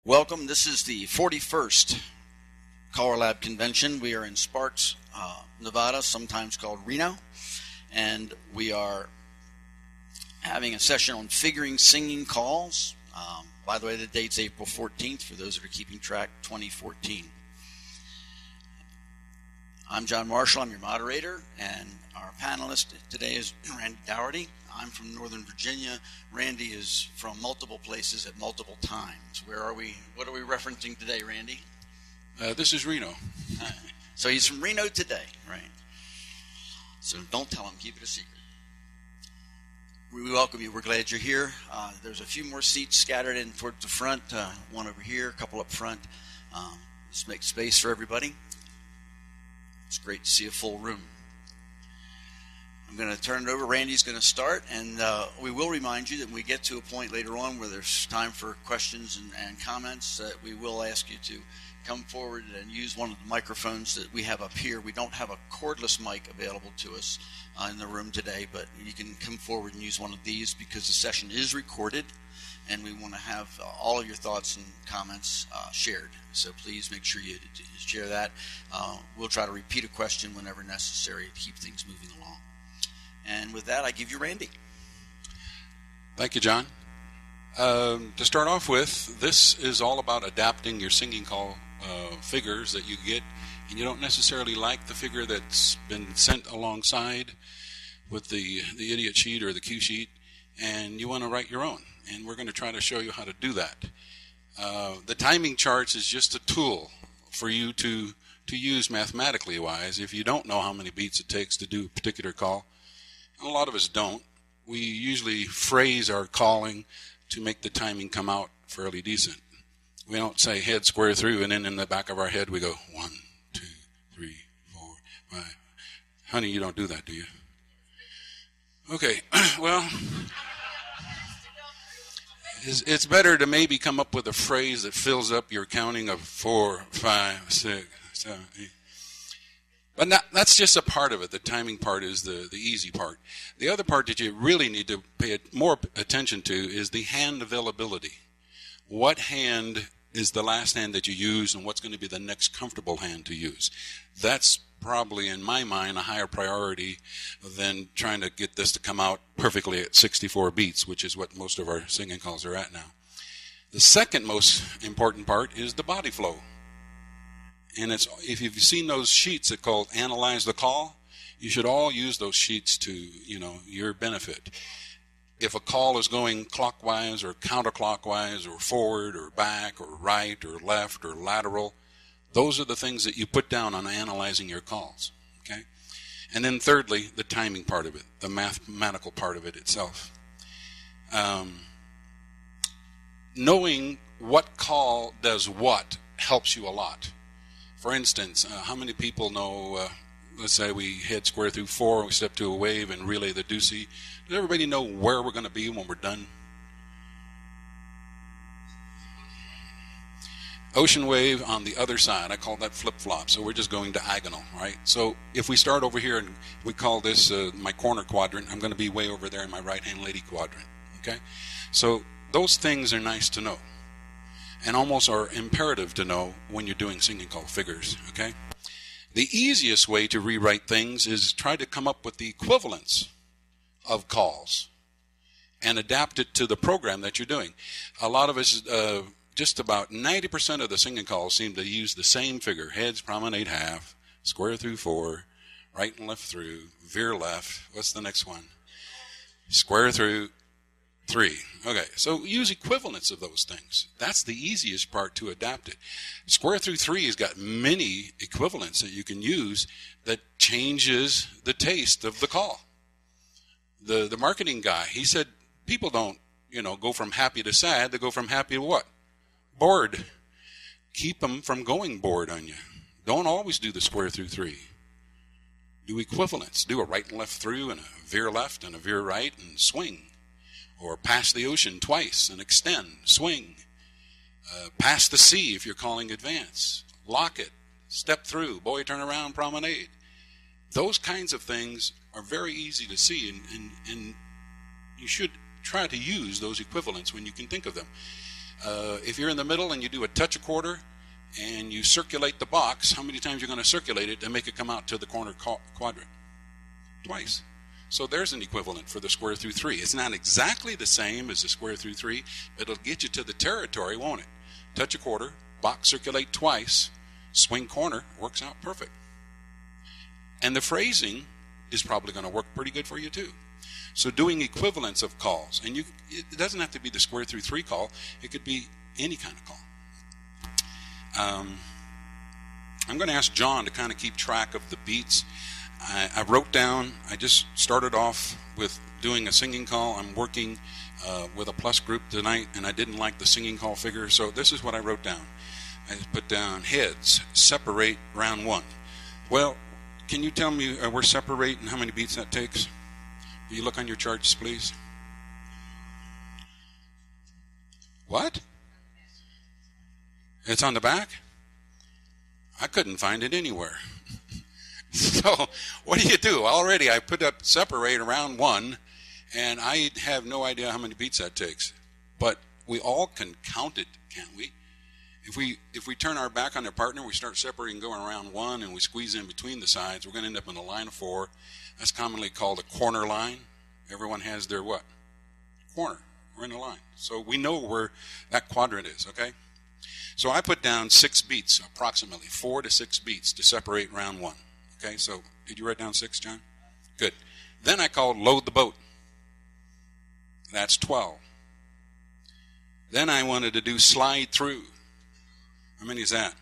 Welcome. This is the 41st CALLERLAB convention. We are in Sparks, Nevada, sometimes called Reno, and we are having a session on figuring singing calls. By the way, the date's April 14th for those that are keeping track, 2014. I'm John Marshall. I'm your moderator, and our panelist today is Randy Dougherty. I'm from Northern Virginia. Randy is from multiple places at multiple times. Where are we? What are we referencing today, Randy? This is Reno. So he's from Reno today, right? So don't tell him. Keep it a secret. We welcome you. We're glad you're here. There's a few more seats scattered in towards the front. One over here, a couple up front. Let's make space for everybody. It's great to see a full room. I'm going to turn it over. Randy's going to start, and we will remind you that when we get to a point later on where there's time for questions and comments, we will ask you to come forward and use one of the microphones that we have up here. We don't have a cordless mic available to us in the room today, but you can come forward and use one of these because the session is recorded, and we want to have all of your thoughts and comments shared. So please make sure you share that. We'll try to repeat a question whenever necessary to keep things moving along. And with that, I give you Randy. Thank you, John. To start off with, this is all about adapting your singing call figures that you get, and you don't necessarily like the figure that's been sent alongside with the idiot sheet or the cue sheet, and you want to write your own. And we're going to try to show you how to do that. The timing charts is just a tool for you to use mathematically wise if you don't know how many beats it takes to do a particular call. A lot of us don't. We usually phrase our calling to make the timing come out fairly decent. We don't say head square through and then in the back of our head we go 1, 2, 3, 4, 5. Honey, you don't do that, do you? Okay, well, it's better to maybe come up with a phrase that fills up your counting of 4, 5, 6, 7, 8. But that's just a part of it. The timing part is the easy part. The other part that you really need to pay more attention to is the hand availability. What hand is the last hand that you use, and what's going to be the next comfortable hand to use? That's probably, in my mind, a higher priority than trying to get this to come out perfectly at 64 beats, which is what most of our singing calls are at now. The second most important part is the body flow. And if you've seen those sheets that called Analyze the Call, you should all use those sheets to, your benefit. If a call is going clockwise or counterclockwise or forward or back or right or left or lateral, those are the things that you put down on analyzing your calls. Okay? And then thirdly, the timing part of it, the mathematical part of it itself. Knowing what call does what helps you a lot. For instance, how many people know, let's say we head square through 4, we step to a wave and relay the deucey. Does everybody know where we're going to be when we're done? Ocean wave on the other side, I call that flip-flop, so we're just going diagonal, right? So if we start over here and we call this my corner quadrant, I'm going to be way over there in my right-hand lady quadrant, okay? So those things are nice to know, and almost are imperative to know when you're doing singing call figures, okay? The easiest way to rewrite things is try to come up with the equivalence of calls and adapt it to the program that you're doing. A lot of us, just about 90% of the singing calls seem to use the same figure. Heads, promenade half, square through 4, right and left through, veer left. What's the next one? Square through 3. Okay, so use equivalents of those things. That's the easiest part to adapt it. Square through 3 has got many equivalents that you can use that changes the taste of the call. The marketing guy, he said people don't, go from happy to sad. They go from happy to what? Bored. Keep them from going bored on you. Don't always do the square through 3. Do equivalents. Do a right and left through and a veer left and a veer right and swing. Or pass the ocean twice and extend, swing. Pass the sea if you're calling advance. Lock it, step through, boy turn around, promenade. Those kinds of things are very easy to see, and you should try to use those equivalents when you can think of them. If you're in the middle and you do a touch a quarter and you circulate the box, how many times you're going to circulate it to make it come out to the corner quadrant? Twice. So there's an equivalent for the square through 3. It's not exactly the same as the square through 3, but it'll get you to the territory, won't it? Touch a quarter, box circulate twice, swing corner, works out perfect. And the phrasing is probably going to work pretty good for you too. So doing equivalents of calls, and it doesn't have to be the square through 3 call, it could be any kind of call. I'm going to ask John to kind of keep track of the beats. I wrote down, I just started off with doing a singing call. I'm working with a plus group tonight, and I didn't like the singing call figure, so this is what I wrote down. I put down heads, separate, round 1. Well, can you tell me we're separating how many beats that takes? Will you look on your charts, please? What? It's on the back? I couldn't find it anywhere. So what do? Already I put up separate around 1, and I have no idea how many beats that takes. But we all can count it, can't we? If we turn our back on their partner, we start separating going around 1, and we squeeze in between the sides, we're going to end up in a line of 4. That's commonly called a corner line. Everyone has their what? Corner. We're in a line. So we know where that quadrant is, okay? So I put down 6 beats, approximately 4 to 6 beats to separate round 1. Okay, so did you write down 6, John? Good. Then I called load the boat. That's 12. Then I wanted to do slide through. How many is that?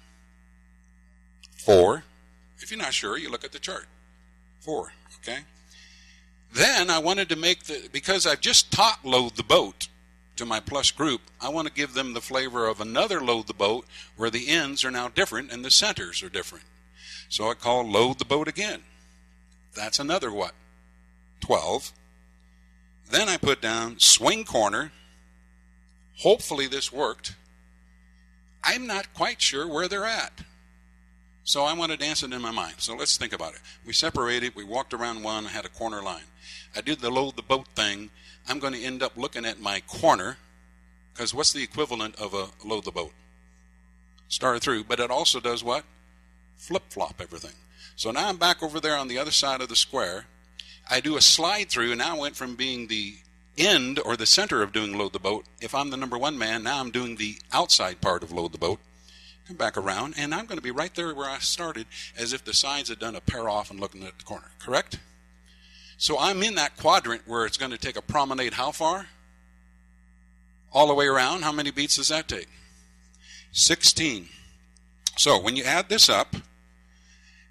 4. If you're not sure, you look at the chart. 4, okay? Then I wanted to make because I've just taught load the boat to my plus group, I want to give them the flavor of another load the boat where the ends are now different and the centers are different. So I call load the boat again. That's another what? 12. Then I put down swing corner. Hopefully this worked. I'm not quite sure where they're at. So I want to dance it in my mind. So let's think about it. We separated, we walked around 1, I had a corner line. I did the load the boat thing. I'm going to end up looking at my corner, because what's the equivalent of a load the boat? Start through, but it also does what? Flip-flop everything. So now I'm back over there on the other side of the square. I do a slide through, and now I went from being the end or the center of doing load the boat. If I'm the number 1 man, now I'm doing the outside part of load the boat. Come back around, and I'm going to be right there where I started, as if the sides had done a pair off and looking at the corner. Correct? So I'm in that quadrant where it's going to take a promenade how far? All the way around. How many beats does that take? 16. So when you add this up,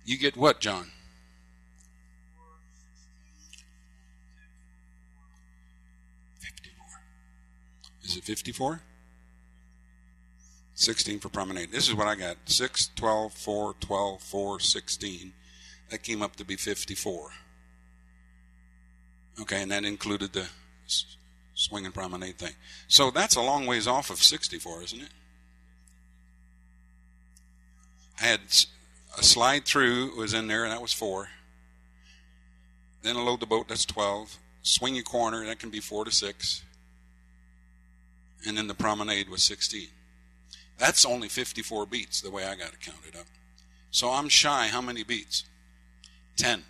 you get what, John? 54. Is it 54? 16 for promenade. This is what I got. 6, 12, 4, 12, 4, 16. That came up to be 54. Okay, and that included the swing and promenade thing. So that's a long ways off of 64, isn't it? I had a slide through was in there, and that was 4. Then a load the boat, that's 12. Swing your corner, that can be 4 to 6. And then the promenade was 16. That's only 54 beats, the way I got it counted up. So I'm shy how many beats? 10.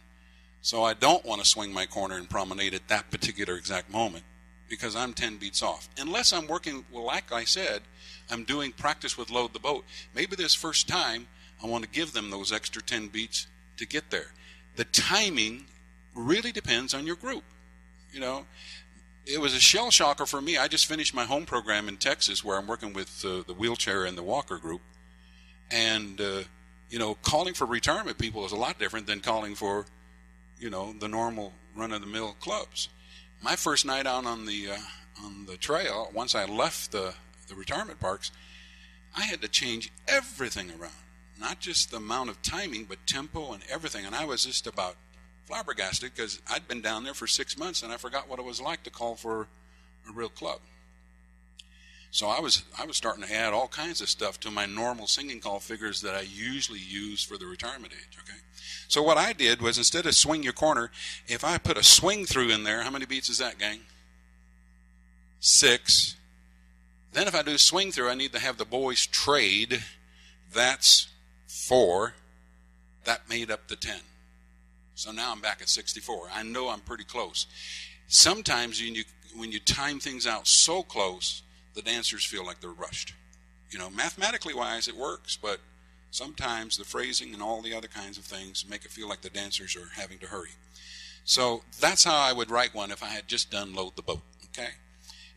So I don't want to swing my corner and promenade at that particular exact moment, because I'm 10 beats off. Unless I'm working, well, like I said, I'm doing practice with load the boat. Maybe this first time, I want to give them those extra 10 beats to get there. The timing really depends on your group. You know, it was a shell shocker for me. I just finished my home program in Texas where I'm working with the wheelchair and the walker group. And, you know, calling for retirement people is a lot different than calling for, you know, the normal run-of-the-mill clubs. My first night out on the trail, once I left the retirement parks, I had to change everything around. Not just the amount of timing, but tempo and everything. And I was just about flabbergasted because I'd been down there for 6 months and I forgot what it was like to call for a real club. So I was starting to add all kinds of stuff to my normal singing call figures that I usually use for the retirement age, okay? So what I did was, instead of swing your corner, if I put a swing through in there, how many beats is that, gang? 6. Then if I do swing through, I need to have the boys trade. That's 4. That made up the 10. So now I'm back at 64. I know I'm pretty close. Sometimes when you time things out so close, the dancers feel like they're rushed. Mathematically wise, it works, but sometimes the phrasing and all the other kinds of things make it feel like the dancers are having to hurry. So that's how I would write one if I had just done load the boat. Okay.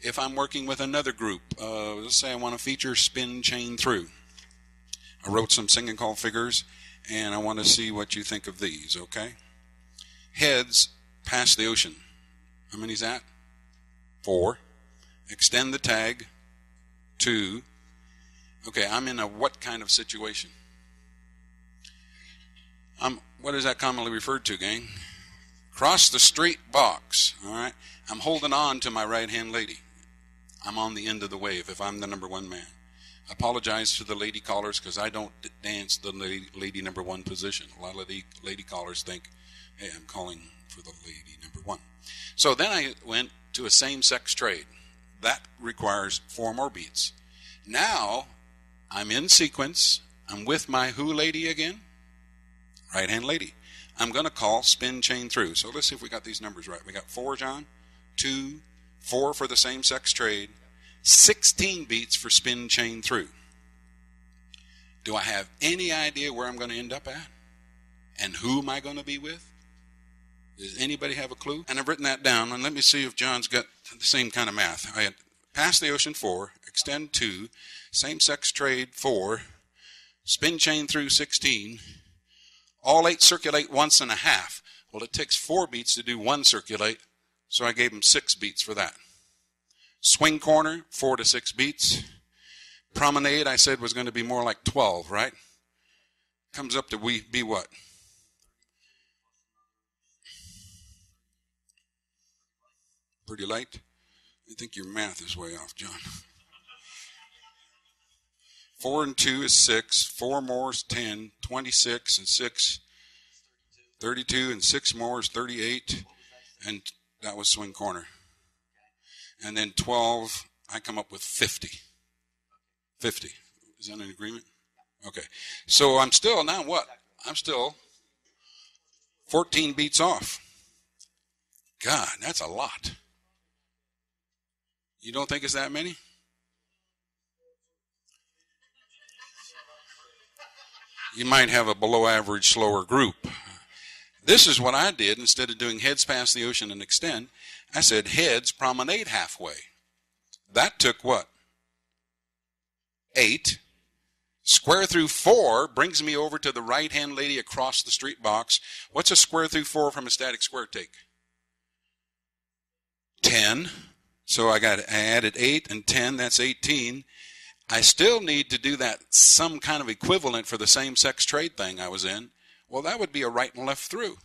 If I'm working with another group, let's say I want to feature spin chain through. I wrote some singing call figures, and I want to see what you think of these, okay? Heads past the ocean. How many's that? 4. Extend the tag. 2. Okay, I'm in a what kind of situation? What is that commonly referred to, gang? Cross the street box, all right? I'm holding on to my right-hand lady. I'm on the end of the wave if I'm the number 1 man. I apologize to the lady callers because I don't dance the lady number 1 position. A lot of the lady callers think, hey, I'm calling for the lady number 1. So then I went to a same-sex trade. That requires 4 more beats. Now I'm in sequence. I'm with my who lady again? Right-hand lady. I'm going to call spin chain through. So let's see if we got these numbers right. We got 4, John, 2, 4 for the same-sex trade, 16 beats for spin chain through. Do I have any idea where I'm going to end up at? And who am I going to be with? Does anybody have a clue? And I've written that down, and let me see if John's got the same kind of math. I had pass the ocean 4, extend 2, same-sex trade 4, spin chain through 16, all 8 circulate once and a half. Well, it takes 4 beats to do 1 circulate, so I gave him 6 beats for that. Swing corner, 4 to 6 beats. Promenade, I said, was going to be more like 12, right? Comes up to be what? Pretty light? I think your math is way off, John. 4 and 2 is 6. 4 more is 10. 26 and 6, 32, and 6 more is 38. And that was swing corner. And then 12, I come up with 50. 50. Is that an agreement? Okay. So I'm still, now what? I'm still 14 beats off. God, that's a lot. You don't think it's that many? You might have a below average slower group. This is what I did. Instead of doing heads past the ocean and extend, I said heads promenade halfway. That took what? 8. Square through 4 brings me over to the right-hand lady across the street box. What's a square through 4 from a static square take? 10. So I added 8 and 10. That's 18. I still need to do that some kind of equivalent for the same-sex trade thing I was in. Well, that would be a right and left through.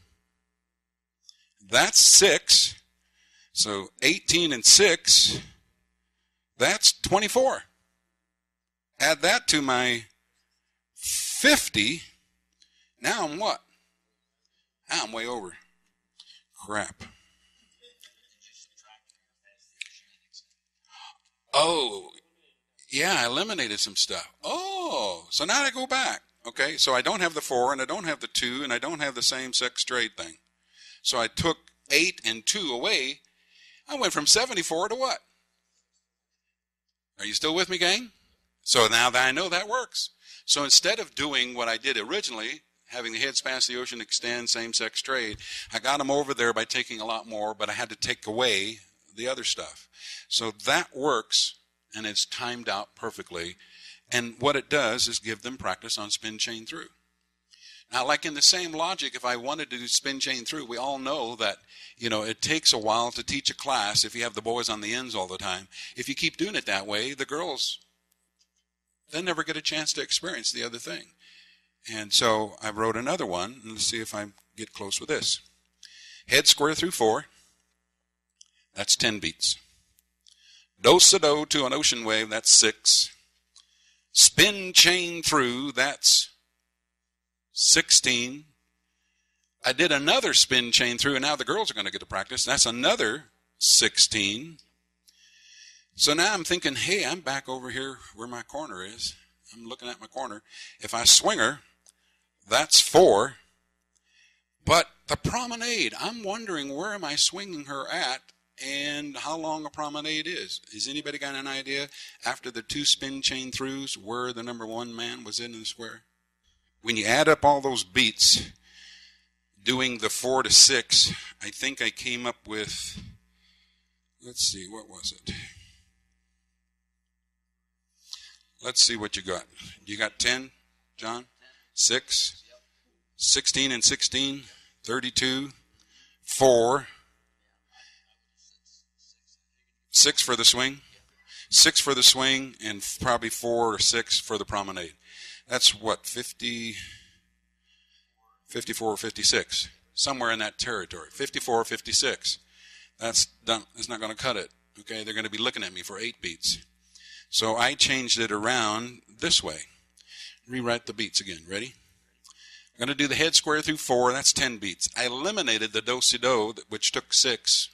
That's 6. So 18 and 6, that's 24. Add that to my 50. Now I'm what? Now I'm way over. Crap. Oh, yeah, I eliminated some stuff. Oh, so now I go back. Okay, so I don't have the 4, and I don't have the 2, and I don't have the same-sex trade thing. So I took 8 and 2 away. I went from 74 to what? Are you still with me, gang? So now that I know that works. So instead of doing what I did originally, having the heads past the ocean, extend, same-sex trade, I got them over there by taking a lot more, but I had to take away the other stuff. So that works, and it's timed out perfectly. And what it does is give them practice on spin chain through. Now, like in the same logic, if I wanted to do spin chain through, we all know that, it takes a while to teach a class if you have the boys on the ends all the time. If you keep doing it that way, the girls, they never get a chance to experience the other thing. And so I wrote another one, and let's see if I get close with this. Head square through 4, that's 10 beats. Do-sa-do to an ocean wave, that's 6. Spin chain through, that's 16. I did another spin chain through, and now the girls are going to get to practice. That's another 16. So now I'm thinking, hey, I'm back over here where my corner is. I'm looking at my corner. If I swing her, that's 4. But the promenade, I'm wondering where am I swinging her at and how long a promenade is. Has anybody got an idea after the 2 spin chain throughs where the number 1 man was in the square? When you add up all those beats, doing the 4 to 6, I think I came up with, let's see, what was it? Let's see what you got. You got 10, John? 6, 16 and 16, 32, 4, 6 for the swing, 6 for the swing, and probably 4 or 6 for the promenade. That's what, 50, 54 or 56, somewhere in that territory, 54 or 56. That's done. That's not going to cut it. Okay, they're going to be looking at me for 8 beats. So I changed it around this way. Rewrite the beats again. Ready? I'm going to do the head square through 4. That's 10 beats. I eliminated the do-si-do, which took 6.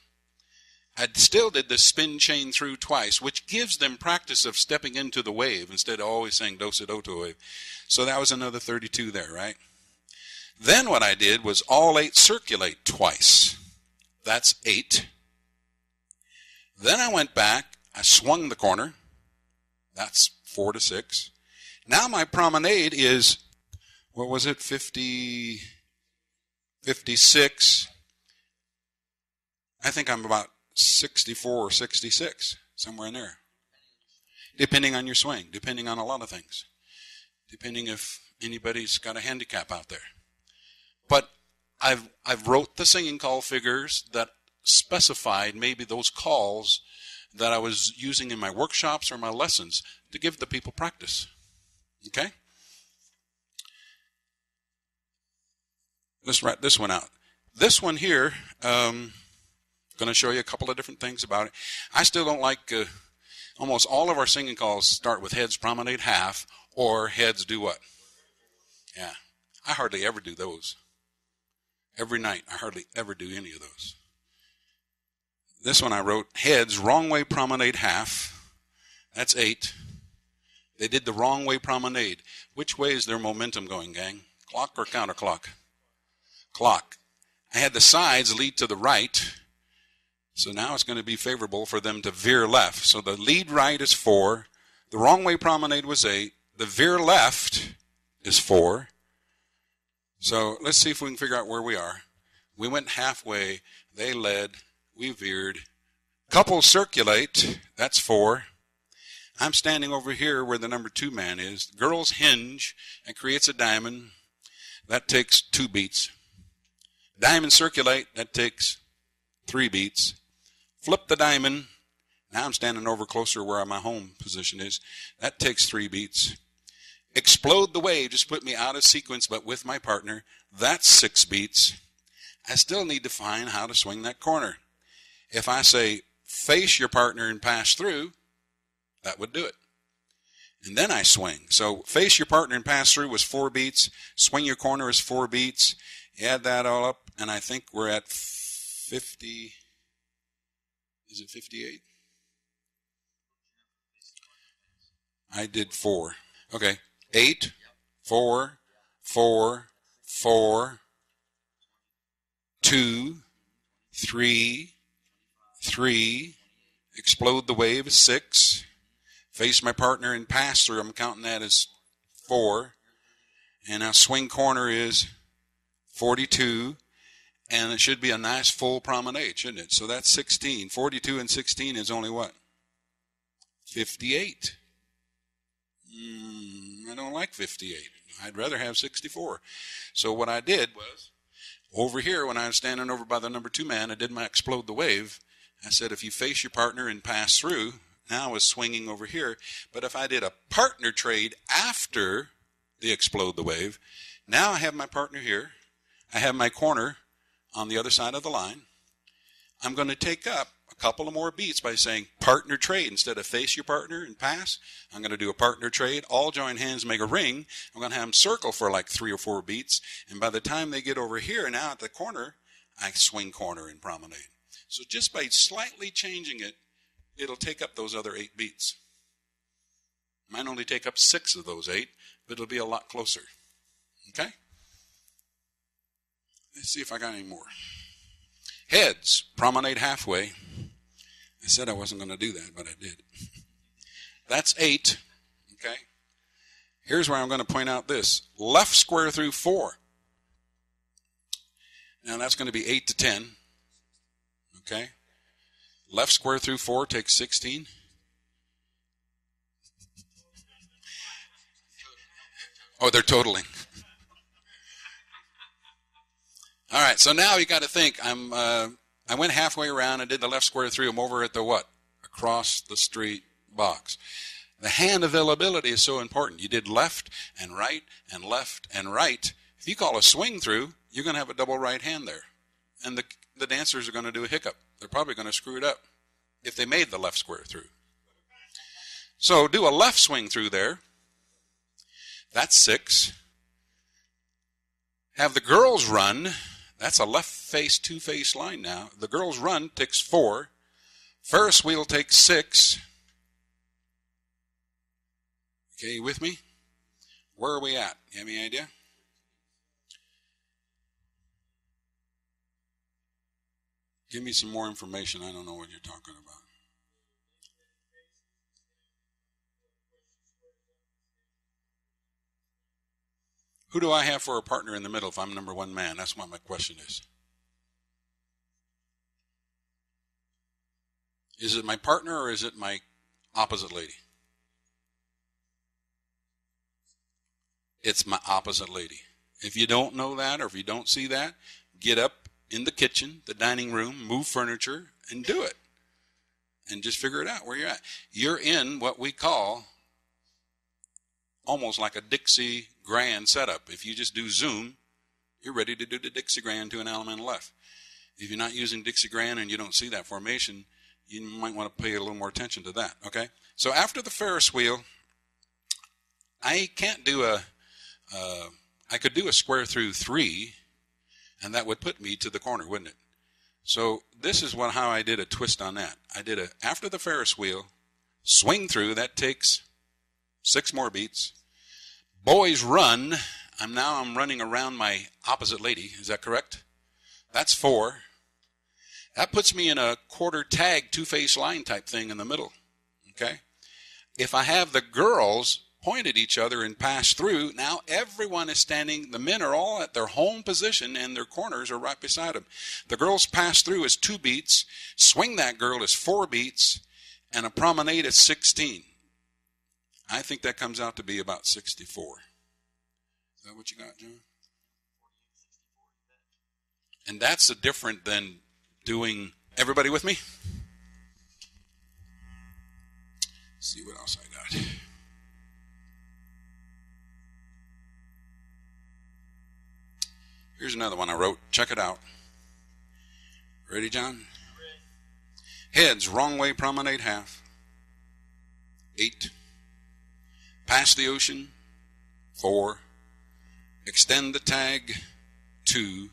I still did the spin chain through twice, which gives them practice of stepping into the wave instead of always saying do-si-do to a wave. So that was another 32 there, right? Then what I did was all 8 circulate twice. That's 8. Then I went back. I swung the corner. That's 4 to 6. Now my promenade is, what was it, 50, 56. I think I'm about 64 or 66, somewhere in there. Depending on your swing, depending on a lot of things. Depending if anybody's got a handicap out there. But I've wrote the singing call figures that specified maybe those calls that I was using in my workshops or my lessons to give the people practice. Okay? Let's write this one out. This one here, going to show you a couple of different things about it. I still don't like, almost all of our singing calls start with heads promenade half or heads do what? Yeah, I hardly ever do those. Every night, I hardly ever do any of those. This one I wrote, heads, wrong way promenade half. That's 8. They did the wrong way promenade. Which way is their momentum going, gang? Clock or counterclock? Clock. I had the sides lead to the right. So now it's going to be favorable for them to veer left. So the lead right is 4. The wrong way promenade was 8. The veer left is 4. So let's see if we can figure out where we are. We went halfway. They led. We veered. Couples circulate. That's 4. I'm standing over here where the number 2 man is. Girls hinge and creates a diamond. That takes 2 beats. Diamond circulate. That takes 3 beats. Flip the diamond. Now I'm standing over closer where my home position is. That takes 3 beats. Explode the wave. Just put me out of sequence but with my partner. That's 6 beats. I still need to find how to swing that corner. If I say face your partner and pass through, that would do it. And then I swing. So face your partner and pass through was 4 beats. Swing your corner is 4 beats. Add that all up, and I think we're at 50. Is it 58? I did 4. Okay. 8, 4, 4, 4, 2, 3, 3, explode the wave is 6, face my partner and pass through, I'm counting that as 4, and now swing corner is 42, and it should be a nice full promenade, shouldn't it? So that's 16. 42 and 16 is only what? 58. I don't like 58. I'd rather have 64. So what I did was, over here when I was standing over by the number 2 man, I did my explode the wave. I said, if you face your partner and pass through, now I was swinging over here. But if I did a partner trade after the explode the wave, now I have my partner here. I have my corner on the other side of the line. I'm going to take up a couple of more beats by saying partner trade. Instead of face your partner and pass, I'm going to do a partner trade. All join hands, make a ring. I'm going to have them circle for like 3 or 4 beats. And by the time they get over here, now at the corner, I swing corner and promenade. So just by slightly changing it, it'll take up those other 8 beats. Mine only take up 6 of those 8, but it'll be a lot closer. Okay? Let's see if I got any more. Heads, promenade halfway. I said I wasn't going to do that, but I did. That's 8. Okay? Here's where I'm going to point out this. Left square through 4. Now that's going to be 8 to 10. Okay? Left square through 4 takes 16. Oh, they're totaling. All right, so now you got to think. I went halfway around and did the left square through. I'm over at the what? Across the street box. The hand availability is so important. You did left and right and left and right. If you call a swing through, you're going to have a double right hand there. And the dancers are going to do a hiccup. They're probably going to screw it up if they made the left square through. So do a left swing through there. That's 6. Have the girls run. That's a left face, 2-face line now. The girls run takes 4. Ferris wheel takes 6. Okay, you with me? Where are we at? You have any idea? Give me some more information. I don't know what you're talking about. Who do I have for a partner in the middle if I'm number 1 man? That's what my question is. Is it my partner or is it my opposite lady? It's my opposite lady. If you don't know that or if you don't see that, get up in the kitchen, the dining room, move furniture, and do it. And just figure it out where you're at. You're in what we call almost like a Dixie Grand setup. If you just do Zoom, you're ready to do the Dixie Grand to an element left. If you're not using Dixie Grand and you don't see that formation, you might want to pay a little more attention to that, okay? So after the Ferris wheel, I can't do I could do a square through 3, and that would put me to the corner, wouldn't it? So this is how I did a twist on that. I did after the Ferris wheel, swing through, that takes 6 more beats. Boys run, I'm running around my opposite lady, is that correct? That's 4. That puts me in a quarter tag, 2-face line type thing in the middle, okay? If I have the girls point at each other and pass through, now everyone is standing, the men are all at their home position and their corners are right beside them. The girls pass through is 2 beats, swing that girl is 4 beats, and a promenade is 16. I think that comes out to be about 64. Is that what you got, John? And that's different than doing, everybody with me? Let's see what else I got. Here's another one I wrote. Check it out. Ready, John? Ready. Heads, wrong way, promenade half. 8. Pass the ocean. 4. Extend the tag. 2.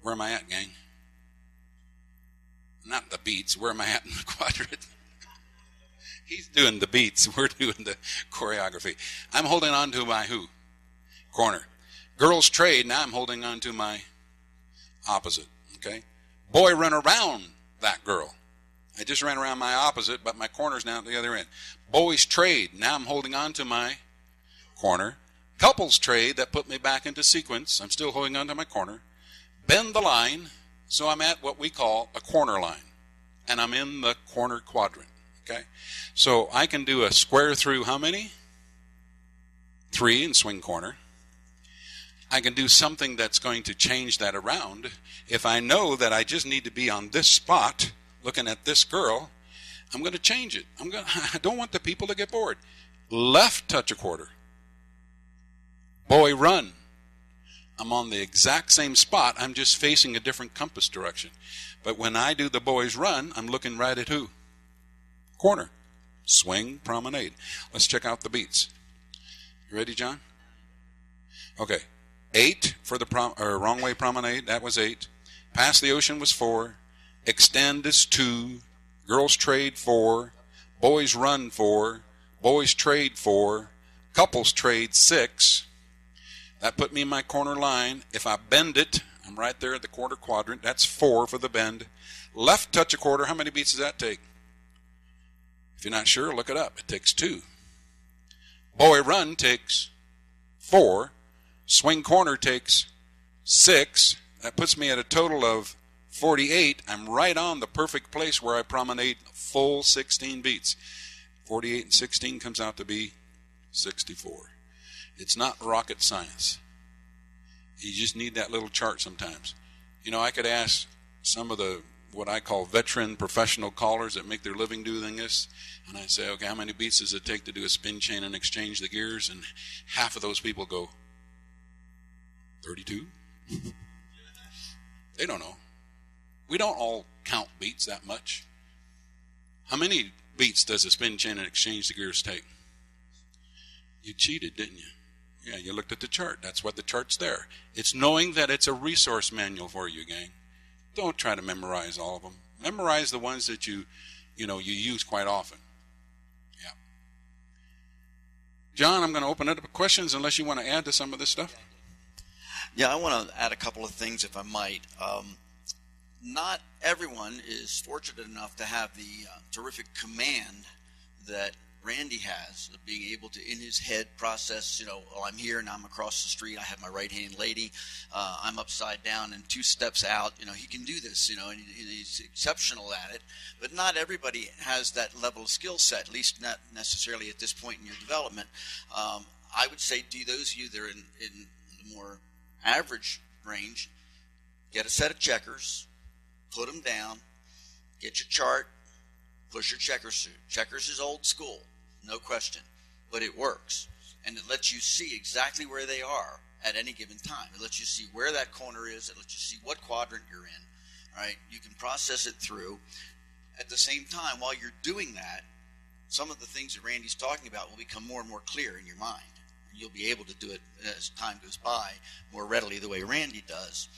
Where am I at, gang? Not the beats. Where am I at in the quadrant? He's doing the beats. We're doing the choreography. I'm holding on to my who? Corner. Girls trade. Now I'm holding on to my opposite. Okay? Boy run around that girl. I just ran around my opposite, but my corner's now at the other end. Boys trade. Now I'm holding on to my corner. Couples trade. That put me back into sequence. I'm still holding on to my corner. Bend the line. So I'm at what we call a corner line. And I'm in the corner quadrant. Okay? So I can do a square through how many? 3 and swing corner. I can do something that's going to change that around. If I know that I just need to be on this spot, looking at this girl, I'm going to change it. I don't want the people to get bored. Left touch a quarter. Boy run. I'm on the exact same spot. I'm just facing a different compass direction. But when I do the boys run, I'm looking right at who? Corner. Swing, promenade. Let's check out the beats. You ready, John? Okay. 8 for the wrong way promenade. That was 8. Pass the ocean was 4. Extend is 2. girls trade 4, boys run 4, boys trade 4, couples trade 6. That put me in my corner line. If I bend it, I'm right there at the quarter quadrant. That's 4 for the bend. Left touch a quarter. How many beats does that take? If you're not sure, look it up. It takes 2. Boy run takes 4. Swing corner takes 6. That puts me at a total of 48. I'm right on the perfect place where I promenade full 16 beats. 48 and 16 comes out to be 64. It's not rocket science. You just need that little chart sometimes. You know, I could ask some of the what I call veteran professional callers that make their living doing this, and I say, okay, how many beats does it take to do a spin chain and exchange the gears? And half of those people go, 32? They don't know. We don't all count beats that much. How many beats does a spin chain and exchange the gears take? You cheated, didn't you? Yeah, you looked at the chart. That's what the chart's there. It's knowing that it's a resource manual for you, gang. Don't try to memorize all of them. Memorize the ones that you use quite often. Yeah. John, I'm going to open it up to questions unless you want to add to some of this stuff. Yeah, I want to add a couple of things if I might. Not everyone is fortunate enough to have the terrific command that Randy has of being able to, in his head, process, I'm here and I'm across the street. I have my right-hand lady. I'm upside down and 2 steps out. He can do this, and he's exceptional at it. But not everybody has that level of skill set, at least not necessarily at this point in your development. I would say to those of you that are in the more average range, get a set of checkers, put them down, get your chart, push your checkers through. Checkers is old school, no question, but it works. And it lets you see exactly where they are at any given time. It lets you see where that corner is. It lets you see what quadrant you're in. All right? You can process it through. At the same time, while you're doing that, some of the things that Randy's talking about will become more and more clear in your mind. You'll be able to do it as time goes by more readily the way Randy does.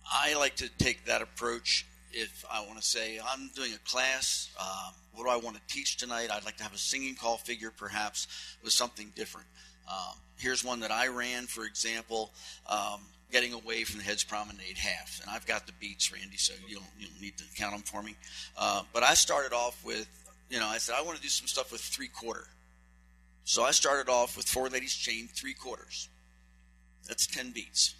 I like to take that approach. If I want to say I'm doing a class, what do I want to teach tonight? I'd like to have a singing call figure perhaps with something different. Here's one that I ran, for example, getting away from the Heads Promenade half. And I've got the beats, Randy, so you don't need to count them for me. But I started off with, I said I want to do some stuff with 3/4. So I started off with 4 ladies chain 3/4. That's 10 beats.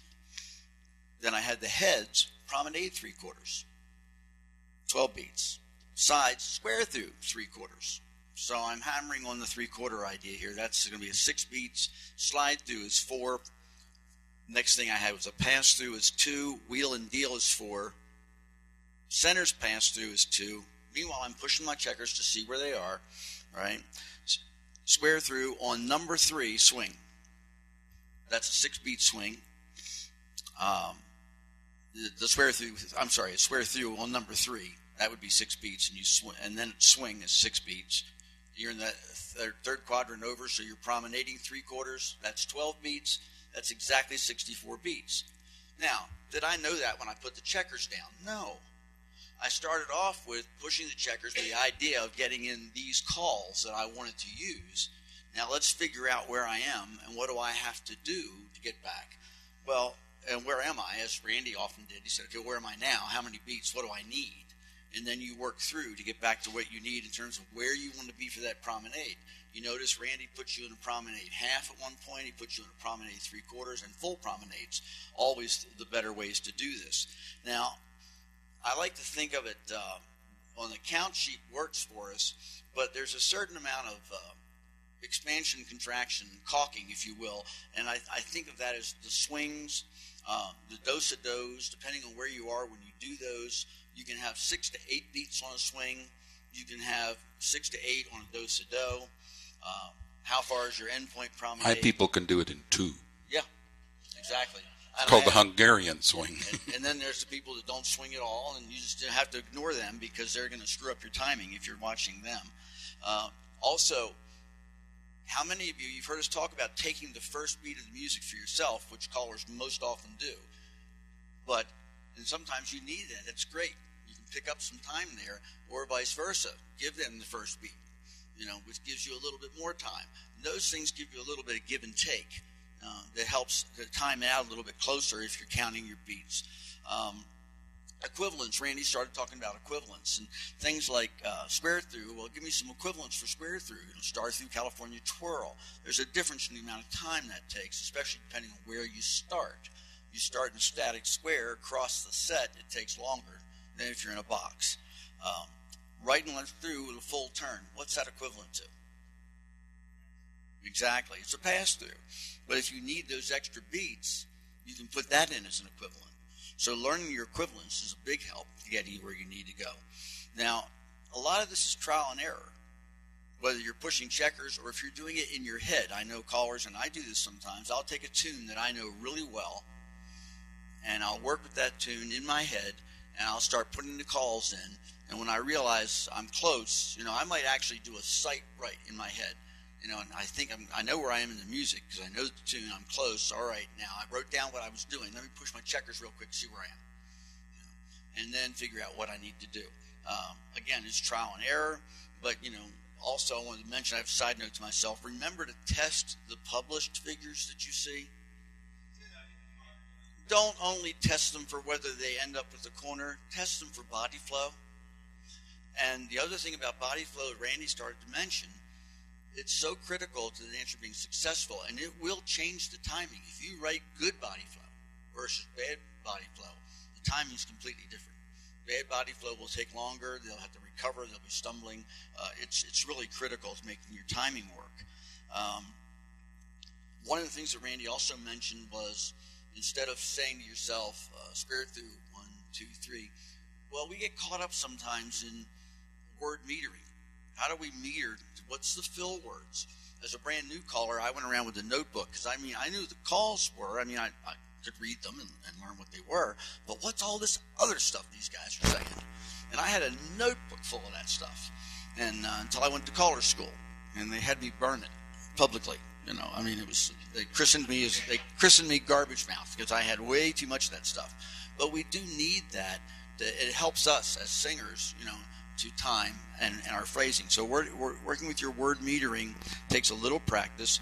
Then I had the heads promenade 3/4. 12 beats. Sides square through 3/4. So I'm hammering on the 3/4 idea here. That's going to be a 6 beats. Slide through is 4. Next thing I had was a pass through is 2. Wheel and deal is 4. Center's pass through is 2. Meanwhile, I'm pushing my checkers to see where they are. Right? Square through on number 3 swing. That's a 6 beat swing. The square through on number 3, that would be 6 beats, and then swing is 6 beats. You're in that third quadrant over, so you're promenading 3/4. That's 12 beats. That's exactly 64 beats. Now, did I know that when I put the checkers down? No. I started off with pushing the checkers with the idea of getting in these calls that I wanted to use. Now let's figure out where I am and what do I have to do to get back. Well, and where am I? As Randy often did, he said, okay, where am I now? How many beats? What do I need? And then you work through to get back to what you need in terms of where you want to be for that promenade. You notice Randy puts you in a promenade half at one point. He puts you in a promenade 3/4 and full promenades. Always the better ways to do this. Now, I like to think of it on the count sheet works for us, but there's a certain amount of expansion, contraction, caulking, if you will, and I think of that as the swings, the do-sa-dos, depending on where you are when you do those. You can have 6 to 8 beats on a swing. You can have 6 to 8 on a do-sa-do. How far is your endpoint promenade? My people can do it in 2. Yeah, exactly. It's called the Hungarian swing. And then there's the people that don't swing at all, and you just have to ignore them because they're going to screw up your timing if you're watching them. Also, how many of you've heard us talk about taking the first beat of the music for yourself, which callers most often do. And sometimes you need that. It's great. You can pick up some time there, or vice versa. Give them the first beat, which gives you a little bit more time. And those things give you a little bit of give and take. That helps the time out a little bit closer if you're counting your beats. Equivalence. Randy started talking about equivalence and things like square through. Well, give me some equivalents for square through. Star through, California twirl. There's a difference in the amount of time that takes, especially depending on where you start. You start in static square across the set, it takes longer than if you're in a box. Right and left through with a full turn. What's that equivalent to? Exactly. It's a pass-through. But if you need those extra beats, you can put that in as an equivalent. So learning your equivalents is a big help to get you where you need to go. Now, a lot of this is trial and error, whether you're pushing checkers or if you're doing it in your head. I know callers, and I do this sometimes. I'll take a tune that I know really well, and I'll work with that tune in my head, and I'll start putting the calls in. And when I realize I'm close, I might actually do a sight right in my head. And I think I know where I am in the music because I know the tune. I'm close. All right, now I wrote down what I was doing. Let me push my checkers real quick, see where I am, and then figure out what I need to do. Again, it's trial and error, but also I wanted to mention, I have a side note to myself. Remember to test the published figures that you see. Don't only test them for whether they end up with a corner. Test them for body flow. And the other thing about body flow that Randy started to mention, it's so critical to the dancer being successful, and it will change the timing. If you write good body flow versus bad body flow, the timing is completely different. Bad body flow will take longer. They'll have to recover. They'll be stumbling. It's really critical to making your timing work. One of the things that Randy also mentioned was, instead of saying to yourself, spirit through 1, 2, 3, well, we get caught up sometimes in word metering. How do we meter? What's the fill words? As a brand new caller, I went around with a notebook because I knew the calls were. I could read them and learn what they were. But what's all this other stuff these guys are saying? And I had a notebook full of that stuff, and until I went to caller school, and they had me burn it publicly. They christened me garbage mouth because I had way too much of that stuff. But we do need that. It helps us as singers, to time and our phrasing. So we're working with your word metering takes a little practice,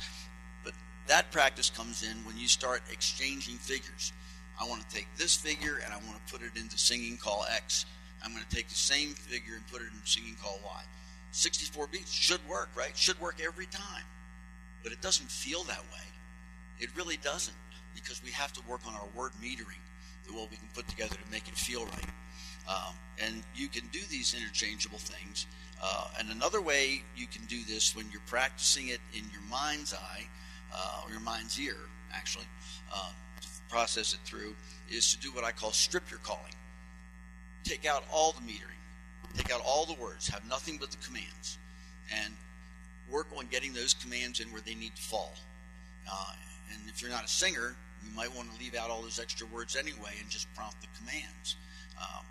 but that practice comes in when you start exchanging figures. I want to take this figure and I want to put it into singing call X. I'm going to take the same figure and put it into singing call Y. 64 beats should work, right? Should work every time. But it doesn't feel that way. It really doesn't, because we have to work on our word metering, what we can put together to make it feel right. And you can do these interchangeable things. And another way you can do this when you're practicing it in your mind's eye, or your mind's ear, actually, to process it through, is to do what I call strip your calling. Take out all the metering. Take out all the words. Have nothing but the commands. And work on getting those commands in where they need to fall. And if you're not a singer, you might want to leave out all those extra words anyway and just prompt the commands.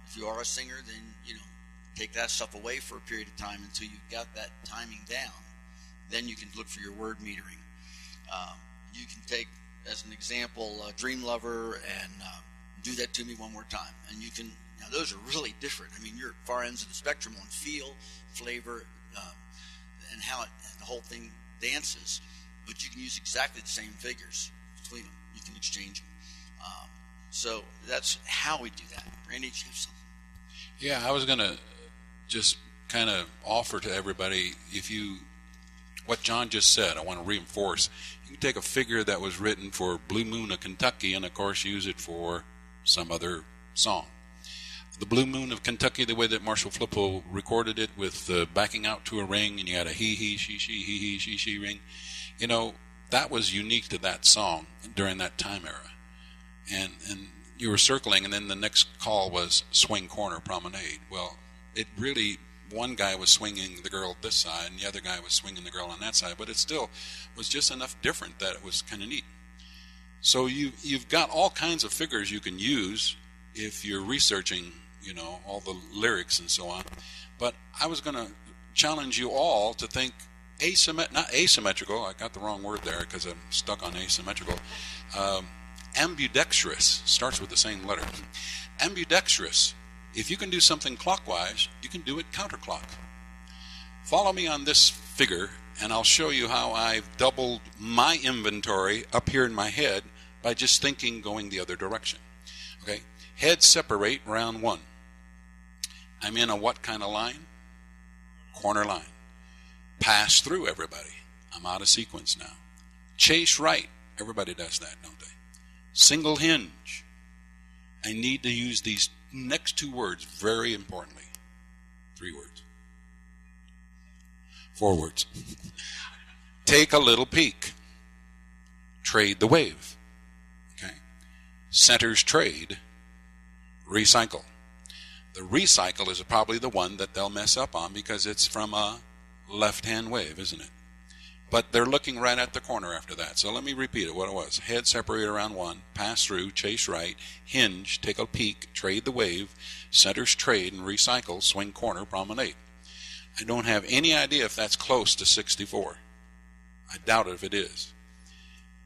If you are a singer, then take that stuff away for a period of time until you've got that timing down. Then you can look for your word metering. You can take, as an example, Dream Lover and do that to me one more time. And you can, now those are really different. You're at far ends of the spectrum on feel, flavor, and how the whole thing dances. But you can use exactly the same figures between them. You can exchange them. So that's how we do that. Randy, did you have something? Yeah, I was going to just kind of offer to everybody, what John just said, I want to reinforce. You can take a figure that was written for Blue Moon of Kentucky and, of course, use it for some other song. The Blue Moon of Kentucky, the way that Marshall Flippo recorded it with backing out to a ring, and you had a he, she ring, that was unique to that song during that time era. And you were circling, and then the next call was Swing Corner Promenade. Well, it really, one guy was swinging the girl this side, and the other guy was swinging the girl on that side, but it still was just enough different that it was kind of neat. So you've got all kinds of figures you can use if you're researching, all the lyrics and so on. But I was going to challenge you all to think not asymmetrical, I got the wrong word there because I'm stuck on asymmetrical, ambidextrous, starts with the same letter. Ambidextrous If you can do something clockwise, you can do it counterclock. Follow me on this figure, and I'll show you how I've doubled my inventory up here in my head by just thinking going the other direction. Okay, heads separate round 1. I'm in a what kind of line? Corner line. Pass through everybody. I'm out of sequence now. Chase right. Everybody does that, don't they? Single hinge. I need to use these next 2 words very importantly. 3 words. 4 words. Take a little peek. Trade the wave. Okay. Centers trade. Recycle. The recycle is probably the one that they'll mess up on because it's from a left-hand wave, isn't it? But they're looking right at the corner after that. So let me repeat it, what it was. Head separate around 1, pass through, chase right, hinge, take a peek, trade the wave, centers trade, and recycle, swing corner, promenade. I don't have any idea if that's close to 64. I doubt it if it is.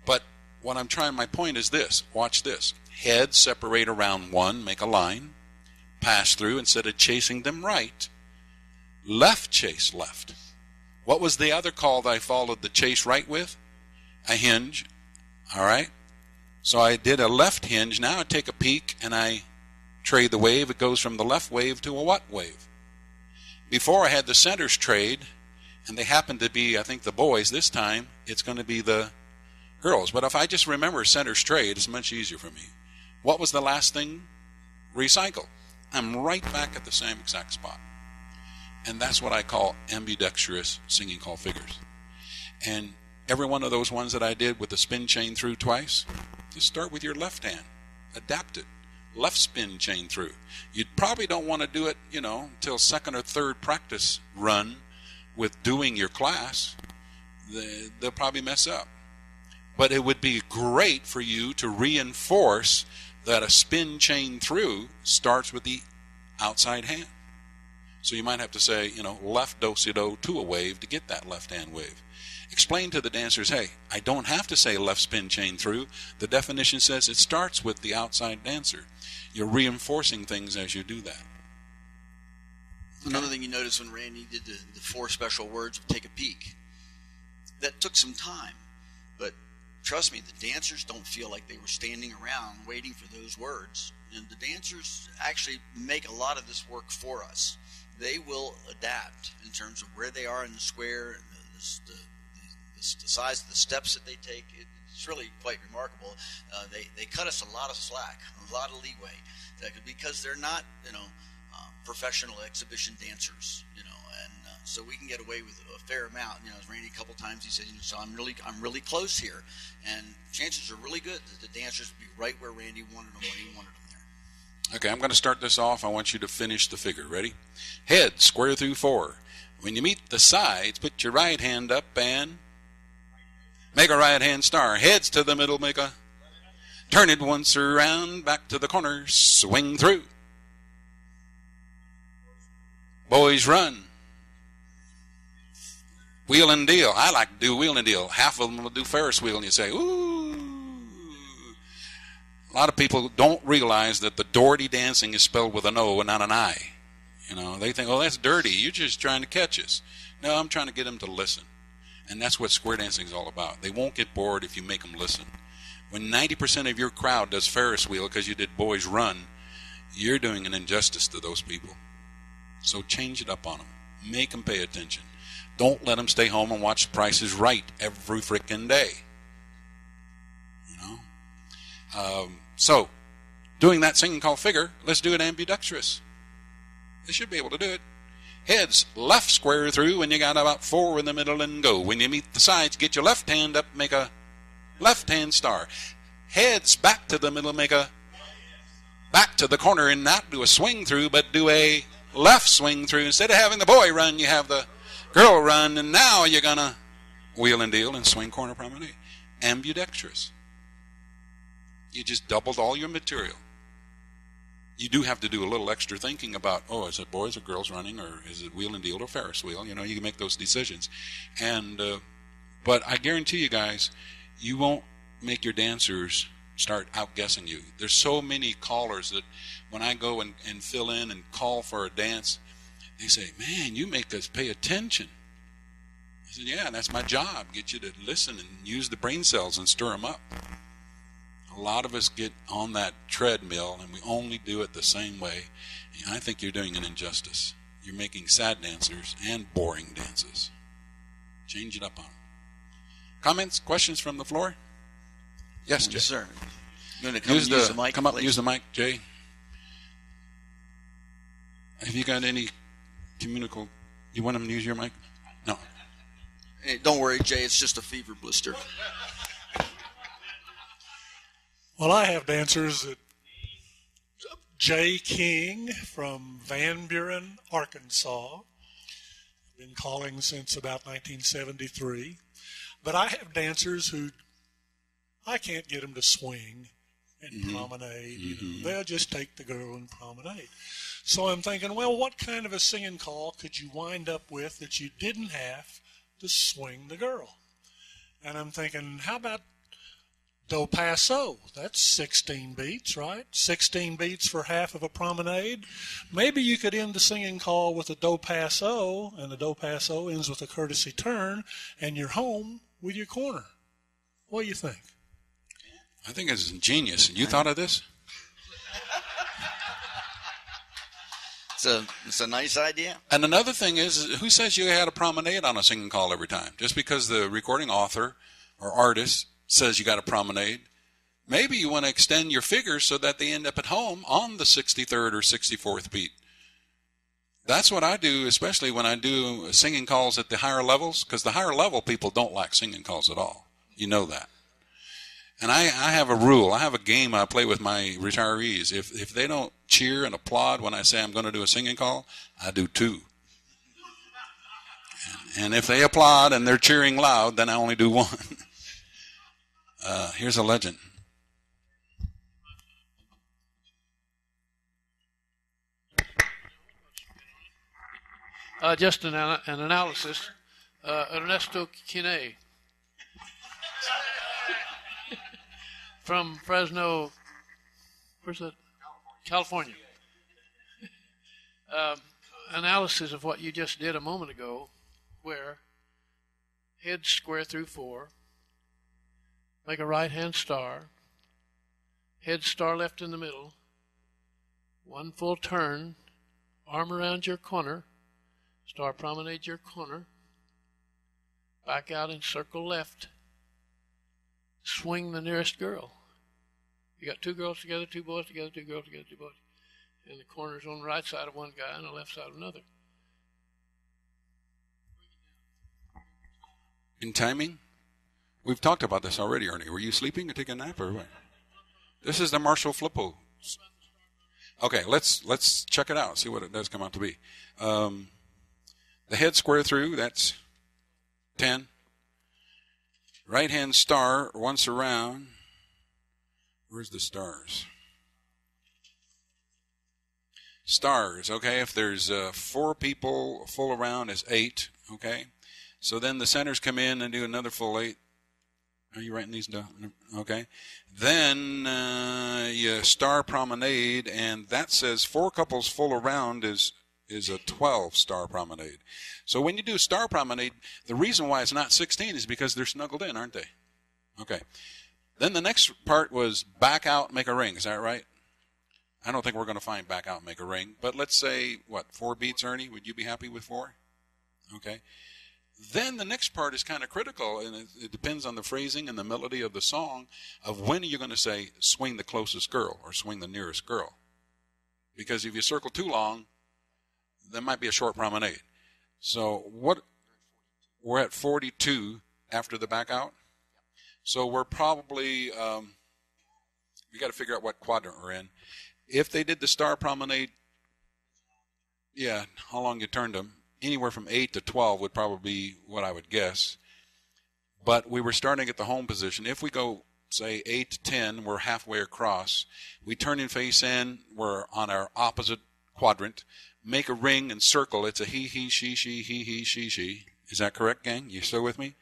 But what I'm trying, my point is this. Watch this. Head separate around 1, make a line, pass through, instead of chasing them right, left chase left. What was the other call that I followed the chase right with? A hinge. All right. So I did a left hinge. Now I take a peek and I trade the wave. It goes from the left wave to a what wave? Before I had the centers trade, and they happened to be, I think, the boys. This time it's going to be the girls. But if I just remember centers trade, it's much easier for me. What was the last thing? Recycle. I'm right back at the same exact spot. And that's what I call ambidextrous singing call figures. And every one of those ones that I did with the spin chain through twice, just start with your left hand. Adapt it. Left spin chain through. You probably don't want to do it, until second or third practice run with doing your class. They'll probably mess up. But it would be great for you to reinforce that a spin chain through starts with the outside hand. So you might have to say, left do-si-do to a wave to get that left-hand wave. Explain to the dancers, hey, I don't have to say left spin chain through. The definition says it starts with the outside dancer. You're reinforcing things as you do that. Another thing you notice when Randy did the 4 special words of take a peek, that took some time. But trust me, the dancers don't feel like they were standing around waiting for those words. And the dancers actually make a lot of this work for us. They will adapt in terms of where they are in the square, and the size of the steps that they take. It's really quite remarkable. They cut us a lot of slack, a lot of leeway, because they're not, professional exhibition dancers, and so we can get away with a fair amount. As Randy a couple times he said, so I'm really close here, and chances are really good that the dancers will be right where Randy wanted them when he wanted them there. Okay, I'm going to start this off. I want you to finish the figure. Ready? Head, square through 4. When you meet the sides, put your right hand up and make a right hand star. Heads to the middle, make a... Turn it once around, back to the corner, swing through. Boys run. Wheel and deal. I like to do wheel and deal. Half of them will do Ferris wheel, and you say, ooh. A lot of people don't realize that the Dougherty dancing is spelled with an O and not an I. They think, oh, that's dirty. You're just trying to catch us. No, I'm trying to get them to listen. And that's what square dancing is all about. They won't get bored if you make them listen. When 90% of your crowd does Ferris wheel because you did boys run, you're doing an injustice to those people. So change it up on them. Make them pay attention. Don't let them stay home and watch Price is Right every frickin' day. So, doing that singing call figure, let's do it ambidextrous. They should be able to do it. Heads, left square through, and you got about 4 in the middle and go. When you meet the sides, get your left hand up, make a left hand star. Heads back to the middle, make a back to the corner, and not do a swing through, but do a left swing through. Instead of having the boy run, you have the girl run, and now you're going to wheel and deal and swing corner promenade. Ambidextrous. You just doubled all your material. You do have to do a little extra thinking about, is it boys or girls running, or is it wheel and deal or Ferris wheel? You can make those decisions. And but I guarantee you guys, you won't make your dancers start outguessing you. There's so many callers that when I go and fill in and call for a dance, they say, man, you make us pay attention. I said, yeah, that's my job, get you to listen and use the brain cells and stir them up. A lot of us get on that treadmill and we only do it the same way. And I think you're doing an injustice. You're making sad dancers and boring dances. Change it up on them. Comments, questions from the floor? Yes, Jay. Yes, sir. You're going to use the mic, come up please? and use the mic, Jay. Have you got any communicable? You want them to use your mic? No. Hey, don't worry, Jay. It's just a fever blister. Well, I have dancers that Jay King from Van Buren, Arkansas. I've been calling since about 1973. But I have dancers who I can't get them to swing and promenade. You know, they'll just take the girl and promenade. So I'm thinking, well, what kind of a singing call could you wind up with that you didn't have to swing the girl? And I'm thinking, how about Do Paso? That's 16 beats, right? 16 beats for half of a promenade. Maybe you could end the singing call with a Do Paso, and the Do Paso ends with a courtesy turn, and you're home with your corner. What do you think? I think it's ingenious. You thought of this? It's a nice idea. And another thing is, who says you had a promenade on a singing call every time? Just because the recording author or artist says you got a promenade, maybe you want to extend your figures so that they end up at home on the 63rd or 64th beat. That's what I do, especially when I do singing calls at the higher levels, because the higher level people don't like singing calls at all. You know that. And I have a rule. I have a game I play with my retirees. If they don't cheer and applaud when I say I'm going to do a singing call, I do two. And if they applaud and they're cheering loud, then I only do one. Here's a legend. Just an analysis. Ernesto Quine from Fresno, where's that? California. Analysis of what you just did a moment ago, where head square through 4, make a right-hand star, head star left in the middle, one full turn, arm around your corner, star promenade your corner, back out and circle left, swing the nearest girl. You got 2 girls together, 2 boys together, 2 girls together, 2 boys. And the corner's on the right side of one guy and the left side of another. In timing? We've talked about this already, Ernie. Were you sleeping or taking a nap or what? This is the Marshall Flippo. Okay, let's check it out, see what it does come out to be. The head square through, that's 10. Right-hand star once around. Where's the stars? Stars, okay. If there's 4 people, full around is 8, okay. So then the centers come in and do another full 8. Are you writing these down? Okay. Then you star promenade, and that says 4 couples full around is a 12-star promenade. So when you do star promenade, the reason why it's not 16 is because they're snuggled in, aren't they? Okay. Then the next part was back out, make a ring. Is that right? I don't think we're going to find back out, make a ring. But let's say, 4 beats, Ernie? Would you be happy with 4? Okay. Then the next part is kind of critical, and it depends on the phrasing and the melody of the song of when are you going to say, swing the closest girl or swing the nearest girl. Because if you circle too long, there might be a short promenade. So we're at 42 after the back out. So we're probably, we got to figure out what quadrant we're in. If they did the star promenade, yeah, how long you turned them, anywhere from 8 to 12 would probably be what I would guess. But we were starting at the home position. If we go, say, 8 to 10, we're halfway across. We turn and face in, we're on our opposite quadrant. Make a ring and circle. It's a he, she, she. Is that correct, gang? You still with me?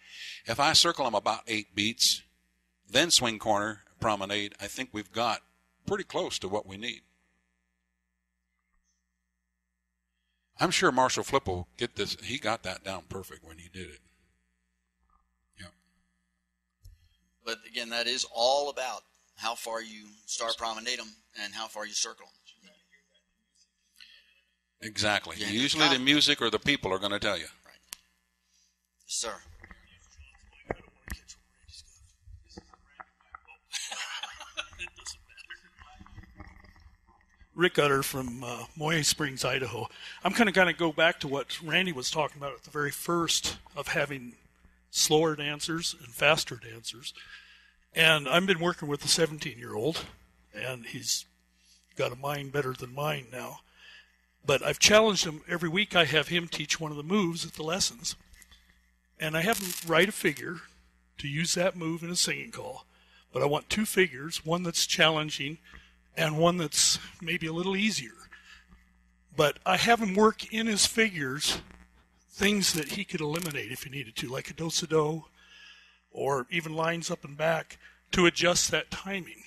If I circle them about 8 beats, then swing corner, promenade, I think we've got pretty close to what we need. I'm sure Marshall Flip will get this. He got that down perfect when he did it. Yeah. But again, that is all about how far you star promenade them and how far you circle them. Exactly. Yeah, usually the music or the people are going to tell you. Right. Sir. Rick Utter from Moye Springs, Idaho. I'm kind of go back to what Randy was talking about at the very first of having slower dancers and faster dancers. And I've been working with a 17-year-old, and he's got a mind better than mine now. But I've challenged him every week. I have him teach one of the moves at the lessons. And I have him write a figure to use that move in a singing call. But I want 2 figures, one that's challenging and one that's maybe a little easier. But I have him work in his figures things that he could eliminate if he needed to, like a do-si-do or even lines up and back to adjust that timing.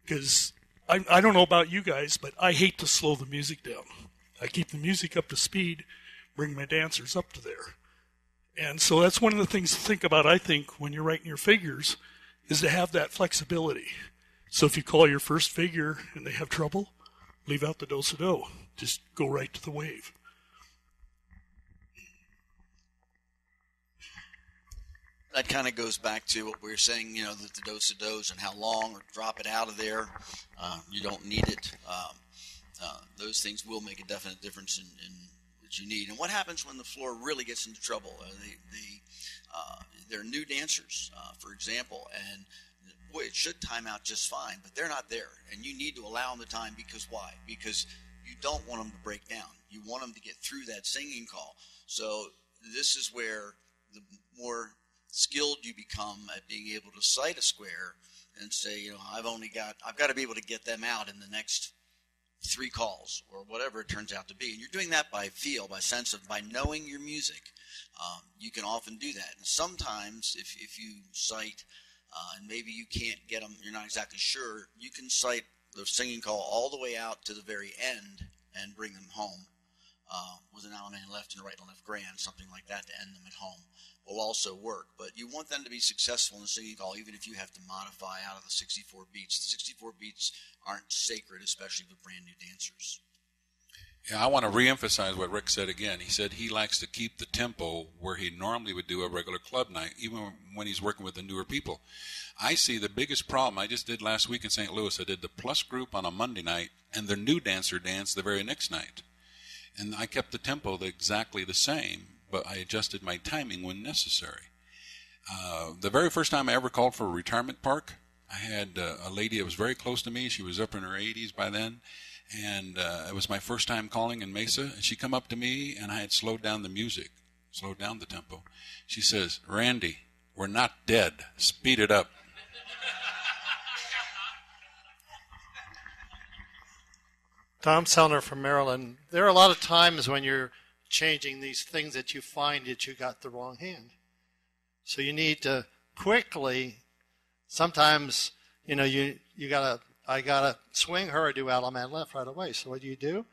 Because I don't know about you guys, but I hate to slow the music down. I keep the music up to speed, bring my dancers up to there. And so that's one of the things to think about, I think, when you're writing your figures, is to have that flexibility. So if you call your first figure and they have trouble, leave out the do-si-do. Just go right to the wave. That kind of goes back to what we were saying, you know, the do-si-dos and how long, or drop it out of there. You don't need it. Those things will make a definite difference in what you need. And what happens when the floor really gets into trouble? They're new dancers, for example, and boy, it should time out just fine, but they're not there. And you need to allow them the time because why? Because you don't want them to break down. You want them to get through that singing call. So this is where the more skilled you become at being able to sight a square and say, you know, I've got to be able to get them out in the next 3 calls or whatever it turns out to be. And you're doing that by feel, by sense of, by knowing your music. You can often do that. And sometimes if you sight and maybe you can't get them, you're not exactly sure, you can sight the singing call all the way out to the very end and bring them home with an element left and right and left grand, something like that to end them at home will also work. But you want them to be successful in the singing call even if you have to modify out of the 64 beats. The 64 beats aren't sacred, especially with brand new dancers. Yeah, I want to reemphasize what Rick said again. He said he likes to keep the tempo where he normally would do a regular club night, even when he's working with the newer people. I see the biggest problem, I just did last week in St. Louis, I did the plus group on a Monday night, and the new dancer danced the very next night. And I kept the tempo exactly the same, but I adjusted my timing when necessary. The very first time I ever called for a retirement park, I had a lady that was very close to me. She was up in her 80s by then. And it was my first time calling in Mesa. And she come up to me, and I had slowed down the music, slowed down the tempo. She says, "Randy, we're not dead. Speed it up." Tom Sellner from Maryland. There are a lot of times when you're changing these things that you find that you got the wrong hand. So you need to quickly, sometimes, you know, I gotta swing her or do out on my left right away. So what do?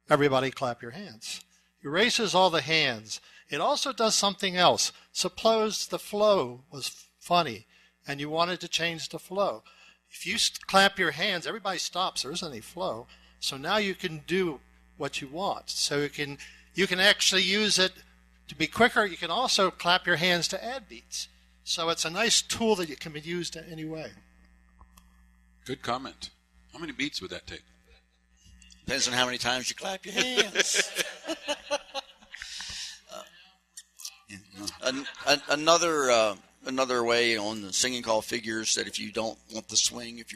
Everybody clap your hands. Erases all the hands. It also does something else. Suppose the flow was funny and you wanted to change the flow. If you clap your hands, everybody stops. There isn't any flow. So now you can do what you want. So you can actually use it to be quicker. You can also clap your hands to add beats. So it's a nice tool that can be used in any way. Good comment. How many beats would that take? Depends on how many times you clap your hands. Another way on the singing call figures that if you don't want the swing, if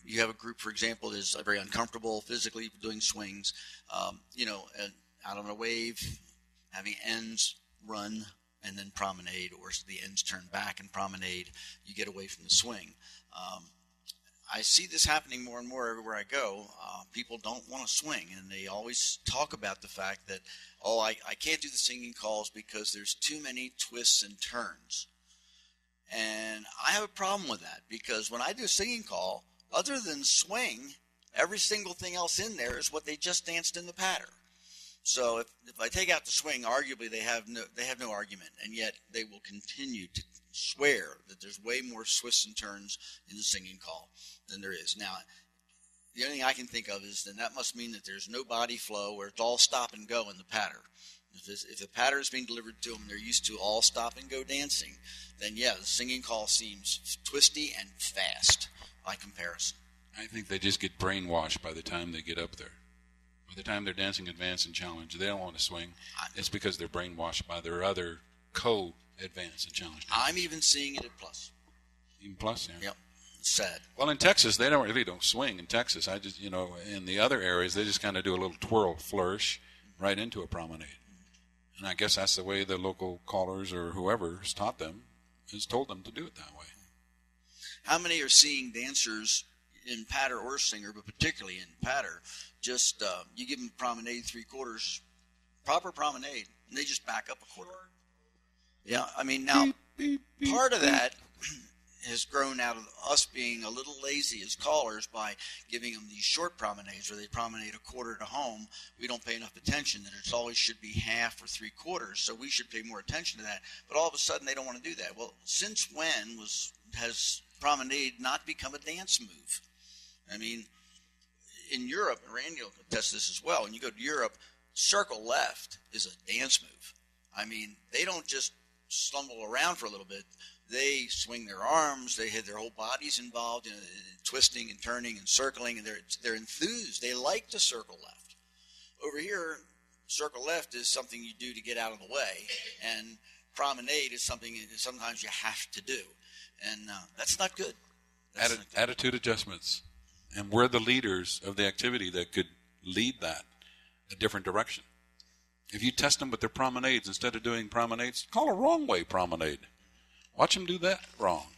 you have a group, for example, that is very uncomfortable physically doing swings, out on a wave, having ends run and then promenade, or the ends turn back and promenade, you get away from the swing. I see this happening more and more everywhere I go. People don't want to swing, and they always talk about the fact that, I can't do the singing calls because there's too many twists and turns. And I have a problem with that because when I do a singing call, other than swing, every single thing else in there is what they just danced in the patter. So if I take out the swing, arguably they have no argument, and yet they will continue to swear that there's way more twists and turns in the singing call than there is. Now, the only thing I can think of is then that must mean that there's no body flow where it's all stop and go in the patter. If the patter is being delivered to them, they're used to all stop and go dancing, then yeah, the singing call seems twisty and fast by comparison. I think they just get brainwashed by the time they get up there. By the time they're dancing advance and challenge, they don't want to swing. It's because they're brainwashed by their other co-advance and challenge. I'm even seeing it at plus. Even plus, yeah. Yep. Sad. Well, in Texas, they don't swing. In Texas, I just, in the other areas, they just kind of do a little twirl, flourish right into a promenade. And I guess that's the way the local callers or whoever has taught them, has told them to do it that way. How many are seeing dancers in patter or singer, but particularly in patter, just you give them promenade 3/4, proper promenade, and they just back up a quarter? Yeah, I mean, now, part of that has grown out of us being a little lazy as callers by giving them these short promenades where they promenade a quarter to home. We don't pay enough attention that it always should be half or 3/4, so we should pay more attention to that. But all of a sudden they don't want to do that. Well, since when has promenade not become a dance move? I mean, in Europe, and Randy will attest this as well, when you go to Europe, circle left is a dance move. I mean, they don't just stumble around for a little bit. They swing their arms. They have their whole bodies involved in twisting and turning and circling, and they're enthused. They like to circle left. Over here, circle left is something you do to get out of the way, and promenade is something that sometimes you have to do, and that's not good. Attitude adjustments, and we're the leaders of the activity that could lead that a different direction. If you test them with their promenades instead of doing promenades, call a wrong way promenade. Watch them do that wrong.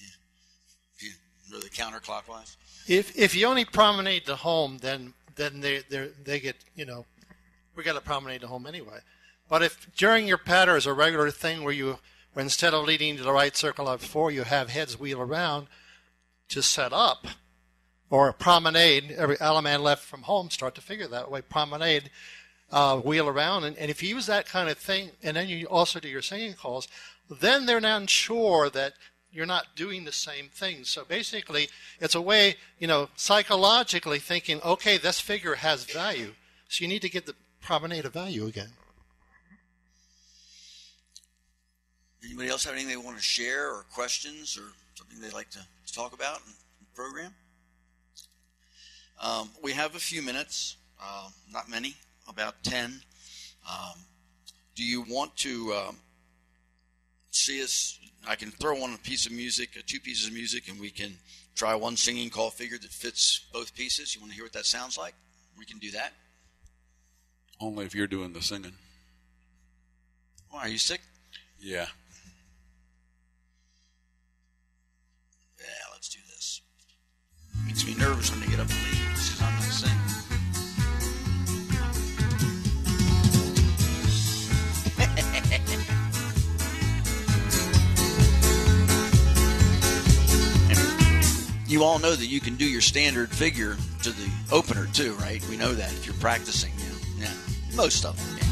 Yeah. Really counterclockwise. If you only promenade to home, then they get, we got to promenade to home anyway. But if during your patter is a regular thing where instead of leading to the right circle of 4, you have heads wheel around to set up, or a promenade, every element left from home, start to figure that way, promenade, wheel around, and if you use that kind of thing, and then you also do your singing calls, then they're not sure that you're not doing the same thing. So basically, it's a way, psychologically thinking, okay, this figure has value, so you need to give the promenade a value again. Anybody else have anything they want to share, or questions, or something they'd like to talk about in the program? We have a few minutes, not many. About 10. Do you want to see us? I can throw on a piece of music, 2 pieces of music, and we can try one singing call figure that fits both pieces. You want to hear what that sounds like? We can do that. Only if you're doing the singing. Why, are you sick? Yeah. Yeah, let's do this. Makes me nervous when they get up and leave because I'm going to sing. You all know that you can do your standard figure to the opener too, right? We know that if you're practicing. Yeah. Most of them. Yeah.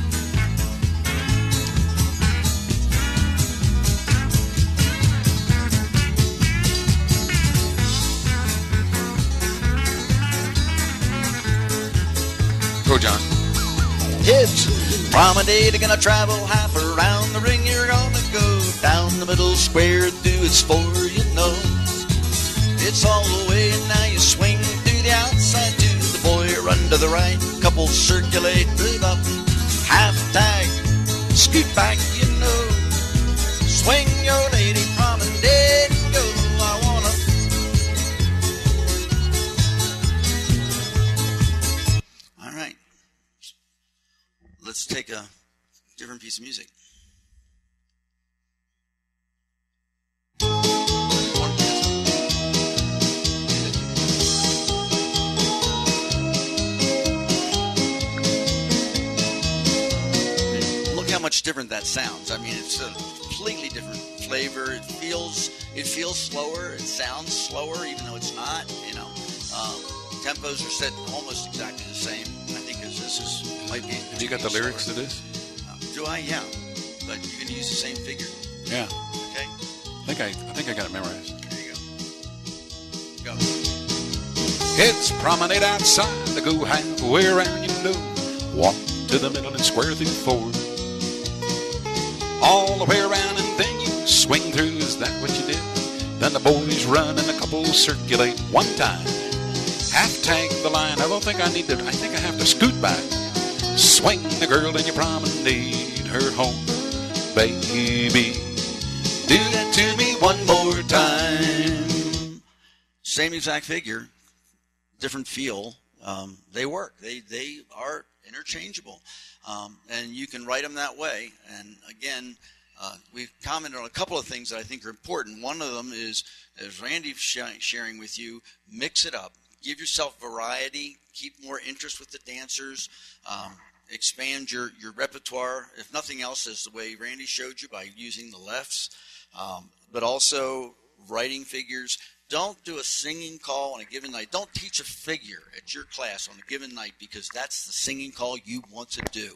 Go, John. It's promenade, gonna travel half around the ring. You're gonna go down the middle square, do its 4, It's all the way, and now you swing to the outside to the boy, run to the right, couple circulate, move up, half tag, scoot back, swing your lady, promenade, go, I wanna. All right, let's take a different piece of music. How much different that sounds. I mean, it's a completely different flavor. It feels slower. It sounds slower, even though it's not. Tempos are set almost exactly the same. I think as this might be. Have you got the lyrics to this? Do I? Yeah. But you can use the same figure. Yeah. Okay. I think I got it memorized. There you go. Go. It's promenade outside to go halfway around, walk to the middle and square through 4. All the way around and then you swing through. Is that what you did? Then the boys run and the couples circulate one time. Half tag the line. I think I have to scoot back. Swing the girl and you promenade her home. Baby, do that to me one more time. Same exact figure, different feel. They work. They are interchangeable. And you can write them that way. And again, we've commented on a couple of things that I think are important. One of them is, as Randy's sharing with you, mix it up. Give yourself variety. Keep more interest with the dancers. Expand your repertoire, if nothing else, as the way Randy showed you by using the lefts. But also writing figures. Don't do a singing call on a given night. Don't teach a figure at your class on a given night because that's the singing call you want to do.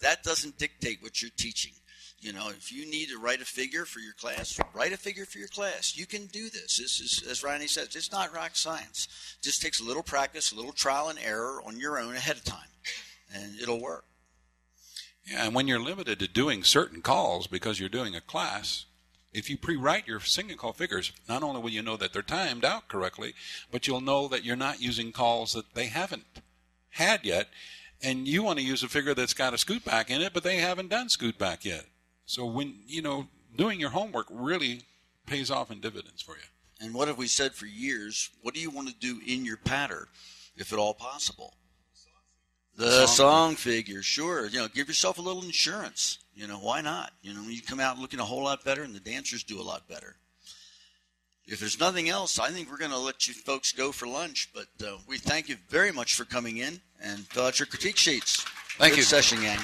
That doesn't dictate what you're teaching. If you need to write a figure for your class, write a figure for your class. You can do this. This is, as Randy says, it's not rocket science. It just takes a little practice, a little trial and error on your own ahead of time, and it'll work. Yeah, and when you're limited to doing certain calls because you're doing a class, if you pre-write your singing call figures, not only will you know that they're timed out correctly, but you'll know that you're not using calls that they haven't had yet, and you want to use a figure that's got a scoot back in it, but they haven't done scoot back yet. So when, doing your homework really pays off in dividends for you. And what have we said for years? What do you want to do in your pattern, if at all possible? The song figure, sure. Give yourself a little insurance. Why not? You come out looking a whole lot better, and the dancers do a lot better. If there's nothing else, I think we're going to let you folks go for lunch. But we thank you very much for coming in and fill out your critique sheets. Thank Good you. session, gang.